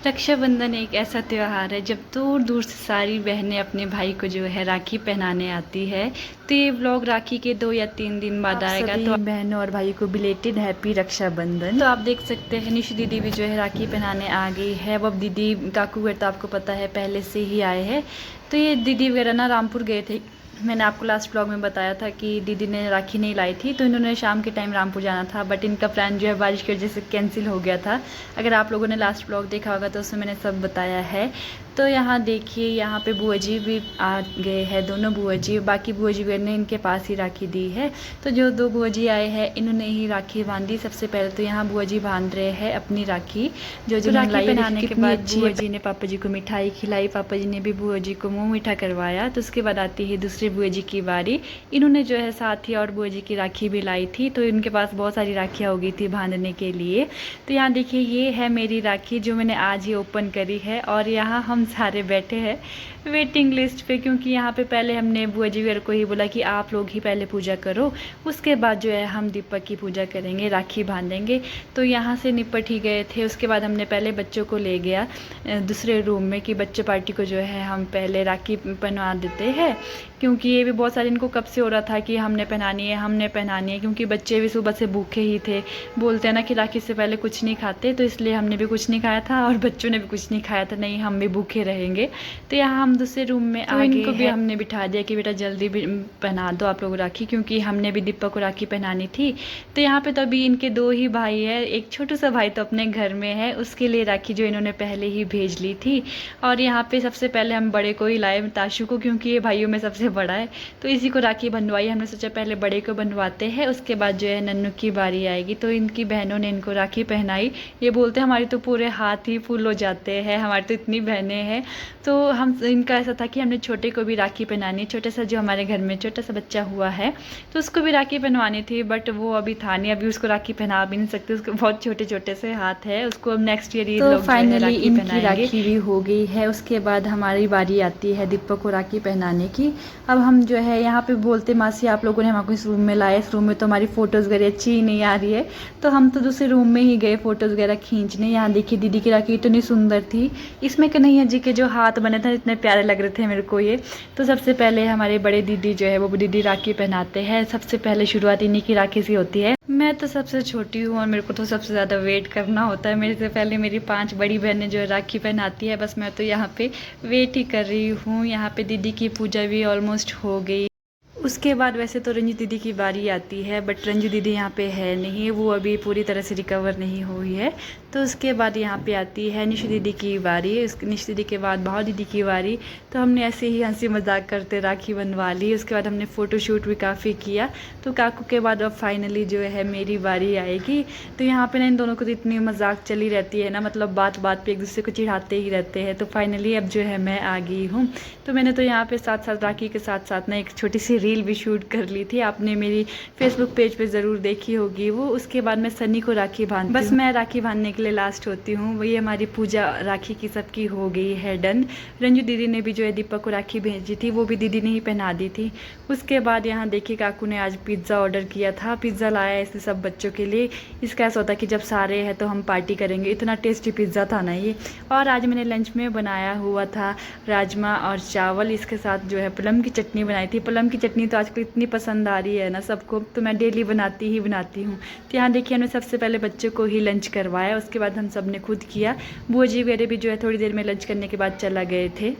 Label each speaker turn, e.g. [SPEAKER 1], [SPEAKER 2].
[SPEAKER 1] रक्षाबंधन एक ऐसा त्यौहार है जब दूर दूर से सारी बहनें अपने भाई को जो है राखी पहनाने आती है। तो ये व्लॉग राखी के 2 या 3 दिन बाद आएगा। तो बहनों और भाई को बिलेटेड हैप्पी रक्षाबंधन। तो आप देख सकते हैं निशु दीदी भी जो है राखी पहनाने आ गई है। अब दीदी काकू वगैरह तो आपको पता है पहले से ही आए हैं। तो ये दीदी वगैरह ना रामपुर गए थे। मैंने आपको लास्ट व्लॉग में बताया था कि दीदी ने राखी नहीं लाई थी, तो इन्होंने शाम के टाइम रामपुर जाना था, बट इनका प्लान जो है बारिश की वजह से कैंसिल हो गया था। अगर आप लोगों ने लास्ट व्लॉग देखा होगा तो उसमें मैंने सब बताया है। तो यहाँ देखिए, यहाँ पे बुआ जी भी आ गए हैं, दोनों बुआ जी। बाकी बुआ जी ने इनके पास ही राखी दी है। तो जो 2 बुआ जी आए हैं इन्होंने ही राखी बांधी। सबसे पहले तो यहाँ बुआ जी बांध रहे हैं अपनी राखी, जो राखी पहनाने के बाद बुआ जी ने पापा जी को मिठाई खिलाई। पापा जी ने भी बुआ जी को मुँह मीठा करवाया। तो उसके बाद आती है दूसरी बुआ जी की बारी। इन्होंने जो है साथ ही और बुआ जी की राखी भी लाई थी, तो इनके पास बहुत सारी राखियाँ हो गई थी बांधने के लिए। तो यहाँ देखिए, ये है मेरी राखी जो मैंने आज ही ओपन करी है। और यहाँ हम सारे बैठे हैं वेटिंग लिस्ट पे, क्योंकि यहाँ पे पहले हमने बुआ जी को ही बोला कि आप लोग ही पहले पूजा करो, उसके बाद जो है हम दीपक की पूजा करेंगे, राखी बांधेंगे। तो यहाँ से निपट ही गए थे। उसके बाद हमने पहले बच्चों को ले गया दूसरे रूम में कि बच्चे पार्टी को जो है हम पहले राखी पहना देते हैं, क्योंकि ये भी बहुत सारे इनको कब से हो रहा था कि हमने पहनानी है, हमने पहनानी है। क्योंकि बच्चे भी सुबह से भूखे ही थे, बोलते हैं ना कि राखी से पहले कुछ नहीं खाते, तो इसलिए हमने भी कुछ नहीं खाया था और बच्चों ने भी कुछ नहीं खाया था, नहीं हम भी भूखे रहेंगे। तो यहाँ हम दूसरे रूम में आ गए। इनको भी हमने बिठा दिया कि बेटा जल्दी भी पहना दो आप लोग राखी, क्योंकि हमने भी दीपक को राखी पहनानी थी। तो यहाँ पे तो अभी इनके 2 ही भाई है, एक छोटू सा भाई तो अपने घर में है, उसके लिए राखी जो इन्होंने पहले ही भेज ली थी। और यहाँ पे सबसे पहले हम बड़े को ही लाए, ताशु को, क्योंकि ये भाइयों में सबसे बड़ा है, तो इसी को राखी बंधवाई। हमने सोचा पहले बड़े को बंधवाते हैं, उसके बाद जो है नन्नू की बारी आएगी। तो इनकी बहनों ने इनको राखी पहनाई। ये बोलते हैं हमारी तो पूरे हाथ ही फूल हो जाते हैं, हमारी तो इतनी बहनें हैं। तो हम इनका ऐसा था कि हमने छोटे को भी राखी पहनानी है। छोटा सा जो हमारे घर में छोटा सा बच्चा हुआ है, तो उसको भी राखी पहनवानी थी, बट वो अभी था नहीं, अभी उसको राखी पहना भी नहीं सकते, उसके बहुत छोटे छोटे से हाथ है। उसको अब नेक्स्ट ईयर तो फाइनली इनकी राखी भी हो गई है। उसके बाद हमारी बारी आती है दीपक को राखी पहनाने की। अब हम जो है यहाँ पे बोलते, मासी आप लोगों ने हमको इस रूम में लाया, इस रूम में तो हमारी फ़ोटोज़ वगैरह अच्छी ही नहीं आ रही है, तो हम तो दूसरे रूम में ही गए फ़ोटोज़ वगैरह खींचने। यहाँ देखिए दीदी की राखी इतनी सुंदर थी, इसमें कन्हैया जी के जो हाथ बने थे इतने प्यारे लग रहे थे मेरे को ये। तो सबसे पहले हमारे बड़े दीदी जो है वो दीदी राखी पहनाते हैं। सबसे पहले शुरुआत इन्हीं की राखी से होती है। मैं तो सबसे छोटी हूँ और मेरे को तो सबसे ज़्यादा वेट करना होता है। मेरे से पहले मेरी 5 बड़ी बहनें जो है राखी पहनाती है, बस मैं तो यहाँ पे वेट ही कर रही हूँ। यहाँ पे दीदी की पूजा भी ऑलमोस्ट हो गई। उसके बाद वैसे तो रंजू दीदी की बारी आती है, बट रंजू दीदी यहाँ पे है नहीं, वो अभी पूरी तरह से रिकवर नहीं हुई है। तो उसके बाद यहाँ पे आती है निशु दीदी की बारी। निशु दीदी के बाद भाव दीदी की बारी। तो हमने ऐसे ही हंसी मजाक करते राखी बनवा ली। उसके बाद हमने फ़ोटोशूट भी काफ़ी किया। तो काकू के बाद अब फाइनली जो है मेरी बारी आएगी। तो यहाँ पे ना इन दोनों को तो इतनी मजाक चली रहती है ना, मतलब बात बात पे एक दूसरे को चिढ़ाते ही रहते हैं। तो फाइनली अब जो है मैं आ गई हूँ। तो मैंने तो यहाँ पे साथ साथ राखी के साथ साथ ना एक छोटी सी रील भी शूट कर ली थी, आपने मेरी फेसबुक पेज पे ज़रूर देखी होगी वो। उसके बाद मैं सनी को राखी बांध, बस मैं राखी बांधने के लिए लास्ट होती हूँ। वही हमारी पूजा राखी की सबकी हो गई है डन। रंजू दीदी ने भी जो है दीपक को राखी भेजी थी, वो भी दीदी ने ही पहना दी थी। उसके बाद यहाँ देखिए काकू ने आज पिज़्ज़ा ऑर्डर किया था, पिज़्ज़ा लाया इसने सब बच्चों के लिए। इसका ऐसा होता है कि जब सारे हैं तो हम पार्टी करेंगे, इतना टेस्टी पिज़्ज़ा था ना ये। और आज मैंने लंच में बनाया हुआ था राजमा और चावल, इसके साथ जो है प्लम की चटनी बनाई थी। प्लम की चटनी तो आजकल इतनी पसंद आ रही है ना सबको, तो मैं डेली बनाती हूँ। तो यहाँ देखिए हमने सबसे पहले बच्चों को ही लंच करवाया, उसके बाद हम सब ने खुद किया। बुआ जी वगैरह भी जो है थोड़ी देर में लंच करने के बाद चला गए थे।